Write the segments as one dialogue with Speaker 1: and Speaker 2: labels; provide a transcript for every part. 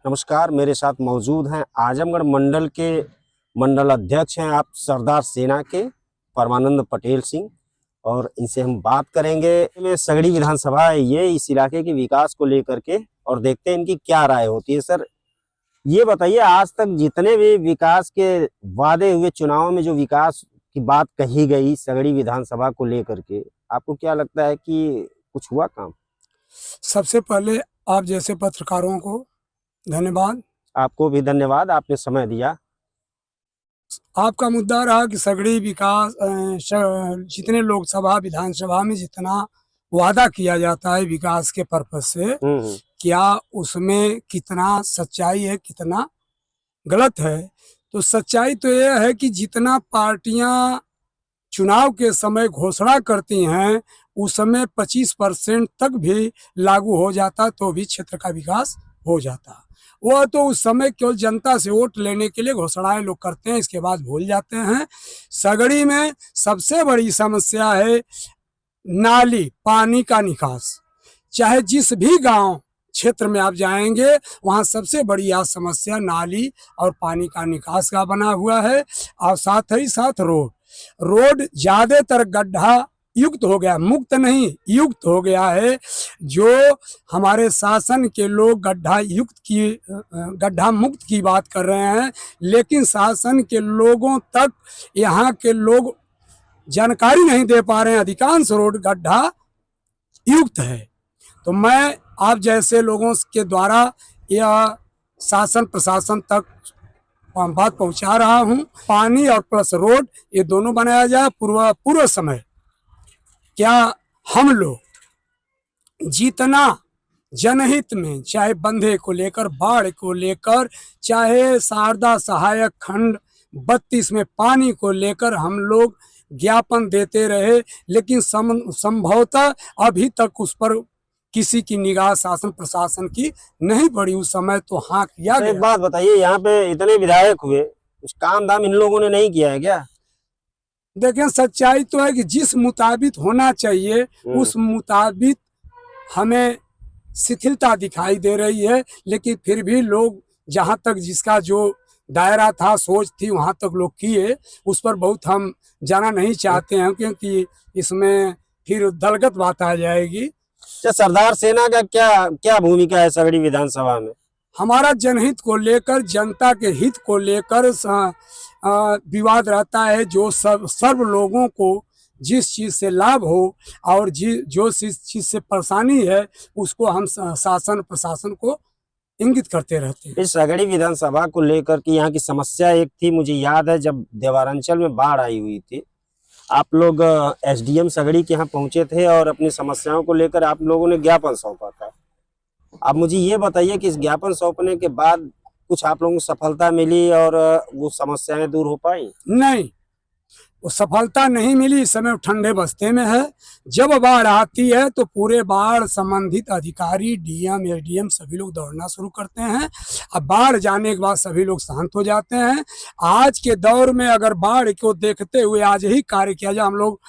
Speaker 1: नमस्कार, मेरे साथ मौजूद हैं आजमगढ़ मंडल के मंडल अध्यक्ष हैं आप सरदार सेना के परमानंद पटेल सिंह, और इनसे हम बात करेंगे में सगड़ी विधानसभा है ये इस इलाके के विकास को लेकर के, और देखते हैं इनकी क्या राय होती है। सर ये बताइए, आज तक जितने भी विकास के वादे हुए, चुनाव में जो विकास की बात कही गई सगड़ी विधानसभा को लेकर के, आपको क्या लगता है कि कुछ हुआ काम?
Speaker 2: सबसे पहले आप जैसे पत्रकारों को धन्यवाद।
Speaker 1: आपको भी धन्यवाद, आपने समय दिया।
Speaker 2: आपका मुद्दा रहा कि सगड़ी विकास जितने लोकसभा विधानसभा में जितना वादा किया जाता है विकास के पर्पज से, क्या उसमें कितना सच्चाई है, कितना गलत है। तो सच्चाई तो यह है कि जितना पार्टियां चुनाव के समय घोषणा करती हैं उस समय 25% तक भी लागू हो जाता तो भी क्षेत्र का विकास हो जाता। वो तो उस समय केवल जनता से वोट लेने के लिए घोषणाएं लोग करते हैं, इसके बाद भूल जाते हैं। सगड़ी में सबसे बड़ी समस्या है नाली, पानी का निकास। चाहे जिस भी गांव क्षेत्र में आप जाएंगे वहां सबसे बड़ी आज समस्या नाली और पानी का निकास का बना हुआ है, और साथ ही साथ रोड ज्यादातर गड्ढा युक्त हो गया, मुक्त नहीं युक्त हो गया है। जो हमारे शासन के लोग गड्ढा मुक्त की बात कर रहे हैं, लेकिन शासन के लोगों तक यहाँ के लोग जानकारी नहीं दे पा रहे हैं। अधिकांश रोड गड्ढा युक्त है। तो मैं आप जैसे लोगों के द्वारा यह शासन प्रशासन तक बात पहुंचा रहा हूं। पानी और प्लस रोड ये दोनों बनाया जाए पूर्व समय। क्या हम लोग जितना जनहित में, चाहे बंधे को लेकर, बाढ़ को लेकर, चाहे शारदा सहायक खंड 32 में पानी को लेकर हम लोग ज्ञापन देते रहे, लेकिन संभवतः अभी तक उस पर किसी की निगाह शासन प्रशासन की नहीं पड़ी। उस समय तो हाँ किया गया।
Speaker 1: एक बात बताइए, यहाँ पे इतने विधायक हुए, कुछ काम धाम इन लोगों ने नहीं किया है क्या?
Speaker 2: देखें, सच्चाई तो है कि जिस मुताबिक होना चाहिए उस मुताबिक हमें शिथिलता दिखाई दे रही है, लेकिन फिर भी लोग जहां तक जिसका जो दायरा था, सोच थी, वहां तक लोग किए। उस पर बहुत हम जाना नहीं चाहते हैं, क्योंकि इसमें फिर दलगत बात आ जाएगी।
Speaker 1: सरदार सेना का क्या भूमिका है सगड़ी विधानसभा में?
Speaker 2: हमारा जनहित को लेकर, जनता के हित को लेकर विवाद रहता है। जो सर्व लोगों को जिस चीज से लाभ हो और जो चीज से परेशानी है उसको हम शासन प्रशासन को इंगित करते रहते हैं।
Speaker 1: इस सगड़ी विधानसभा को लेकर कि यहाँ की समस्या एक थी, मुझे याद है जब देवारांचल में बाढ़ आई हुई थी, आप लोग एसडीएम सगड़ी के यहाँ पहुंचे थे और अपनी समस्याओं को लेकर आप लोगों ने ज्ञापन सौंपा था। अब मुझे ये बताइए कि इस ज्ञापन सौंपने के बाद कुछ आप लोगों को सफलता मिली और वो समस्याएं दूर हो पाई?
Speaker 2: नहीं, वो सफलता नहीं मिली। इस समय ठंडे बस्ते में है। जब बाढ़ आती है तो पूरे बाढ़ संबंधित अधिकारी, डीएम, एसडीएम सभी लोग दौड़ना शुरू करते हैं। अब बाढ़ जाने के बाद सभी लोग शांत हो जाते हैं। आज के दौर में अगर बाढ़ को देखते हुए आज ही कार्य किया जाए, हम लोग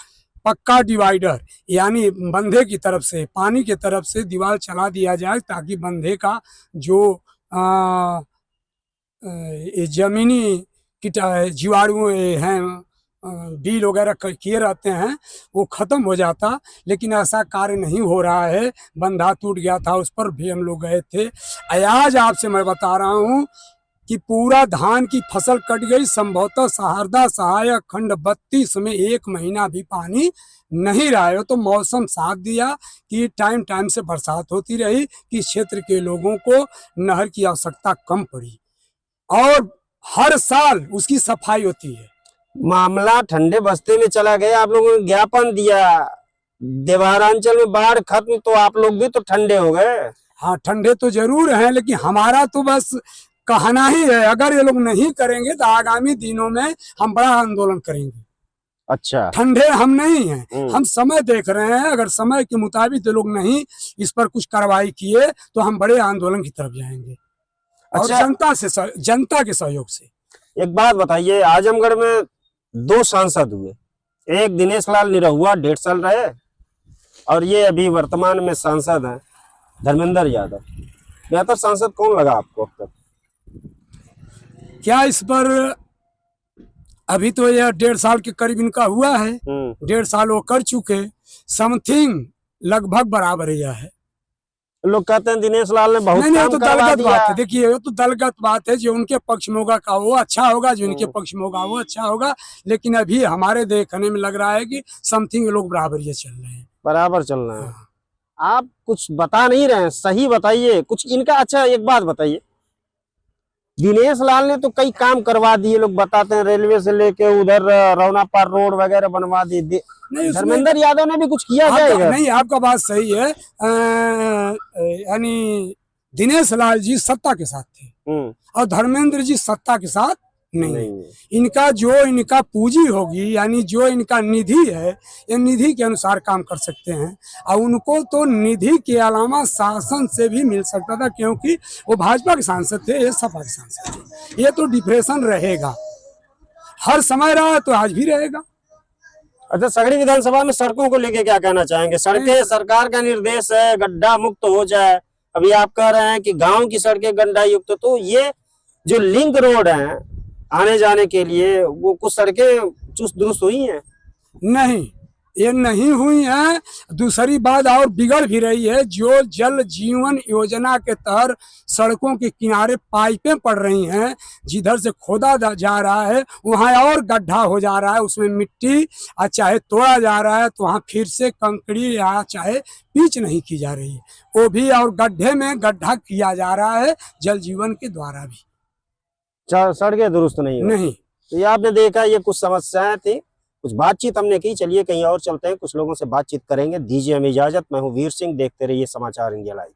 Speaker 2: पक्का डिवाइडर यानी बंधे की तरफ से, पानी की तरफ से दीवार चला दिया जाए, ताकि बंधे का जो जमीनी जीवाणु हैं, डील वगैरह किए रहते हैं, वो खत्म हो जाता। लेकिन ऐसा कार्य नहीं हो रहा है। बंधा टूट गया था, उस पर भी हम लोग गए थे। आज आपसे मैं बता रहा हूँ कि पूरा धान की फसल कट गई। संभवतः शारदा सहायक खंड 32 में 1 महीना भी पानी नहीं रहा है। तो मौसम साथ दिया कि टाइम से बरसात होती रही कि क्षेत्र के लोगों को नहर की आवश्यकता कम पड़ी, और हर साल उसकी सफाई होती है।
Speaker 1: मामला ठंडे बस्ते में चला गया, आप लोगों ने ज्ञापन दिया, देवारांचल में बाढ़ खत्म, तो आप लोग भी तो ठंडे हो गए।
Speaker 2: हाँ, ठंडे तो जरूर हैं, लेकिन हमारा तो बस कहना ही है। अगर ये लोग नहीं करेंगे तो आगामी दिनों में हम बड़ा आंदोलन करेंगे।
Speaker 1: अच्छा,
Speaker 2: ठंडे हम नहीं हैं, हम समय देख रहे हैं। अगर समय के मुताबिक लोग नहीं इस पर कुछ कार्रवाई किए तो हम बड़े आंदोलन की तरफ जाएंगे।
Speaker 1: अच्छा,
Speaker 2: और जनता के सहयोग से।
Speaker 1: एक बात बताइए, आजमगढ़ में 2 सांसद हुए, एक दिनेश लाल निरहुआ 1.5 साल रहे, और ये अभी वर्तमान में सांसद हैं धर्मेंद्र यादव। बेहतर सांसद कौन लगा आपको अब तक?
Speaker 2: क्या इस पर अभी तो यह 1.5 साल के करीब इनका हुआ है, 1.5 साल वो कर चुके, समथिंग लगभग बराबर ही है।
Speaker 1: लोग कहते हैं दिनेश लाल ने बहुत
Speaker 2: नहीं,
Speaker 1: काम
Speaker 2: तो
Speaker 1: करवा
Speaker 2: दलगत
Speaker 1: दिया।
Speaker 2: बात है। देखिए ये तो दलगत बात है, जो उनके पक्ष में होगा का वो अच्छा होगा, जो इनके पक्ष में होगा वो अच्छा होगा। लेकिन अभी हमारे देखने में लग रहा है कि समथिंग लोग बराबर ये चल रहे हैं,
Speaker 1: बराबर चल रहे हैं। आप कुछ बता नहीं रहे हैं, सही बताइए कुछ इनका। अच्छा एक बात बताइए, दिनेश लाल ने तो कई काम करवा दिए, लोग बताते हैं, रेलवे से लेके उधर रौना पार रोड वगैरह बनवा दी। धर्मेंद्र यादव ने भी कुछ किया क्या?
Speaker 2: नहीं, आपका बात सही है। यानी दिनेश लाल जी सत्ता के साथ थे और धर्मेंद्र जी सत्ता के साथ नहीं। इनका जो इनका पूंजी होगी, यानी जो इनका निधि है, ये निधि के अनुसार काम कर सकते हैं। और उनको तो निधि के अलावा शासन से भी मिल सकता था, क्योंकि वो भाजपा के सांसद थे, ये सपा के सांसद थे। ये तो डिप्रेशन रहेगा, हर समय रहा तो आज भी रहेगा।
Speaker 1: अच्छा, सगड़ी विधानसभा में सड़कों को लेके क्या कहना चाहेंगे? सड़कें सरकार का निर्देश है गड्ढा मुक्त हो जाए, अभी आप कह रहे हैं कि गांव की सड़कें गड्ढा युक्त, तो ये जो लिंक रोड है आने जाने के लिए, वो कुछ सड़कें चुस्त दुरुस्त हुई हैं?
Speaker 2: नहीं, ये नहीं हुई है। दूसरी बात और बिगड़ भी रही है। जो जल जीवन योजना के तहत सड़कों के किनारे पाइपें पड़ रही हैं, जिधर से खोदा जा रहा है वहां और गड्ढा हो जा रहा है, उसमें मिट्टी चाहे तोड़ा जा रहा है तो वहां फिर से कंकड़ी या चाहे पिच नहीं की जा रही है, वो भी, और गड्ढे में गड्ढा किया जा रहा है जल जीवन के द्वारा भी।
Speaker 1: सड़कें दुरुस्त नहीं। तो ये आपने देखा, ये कुछ समस्याएं थी, कुछ बातचीत हमने की। चलिए कहीं और चलते हैं, कुछ लोगों से बातचीत करेंगे। दीजिए हमें इजाजत। मैं हूं वीर सिंह, देखते रहिए समाचार इंडिया लाइव।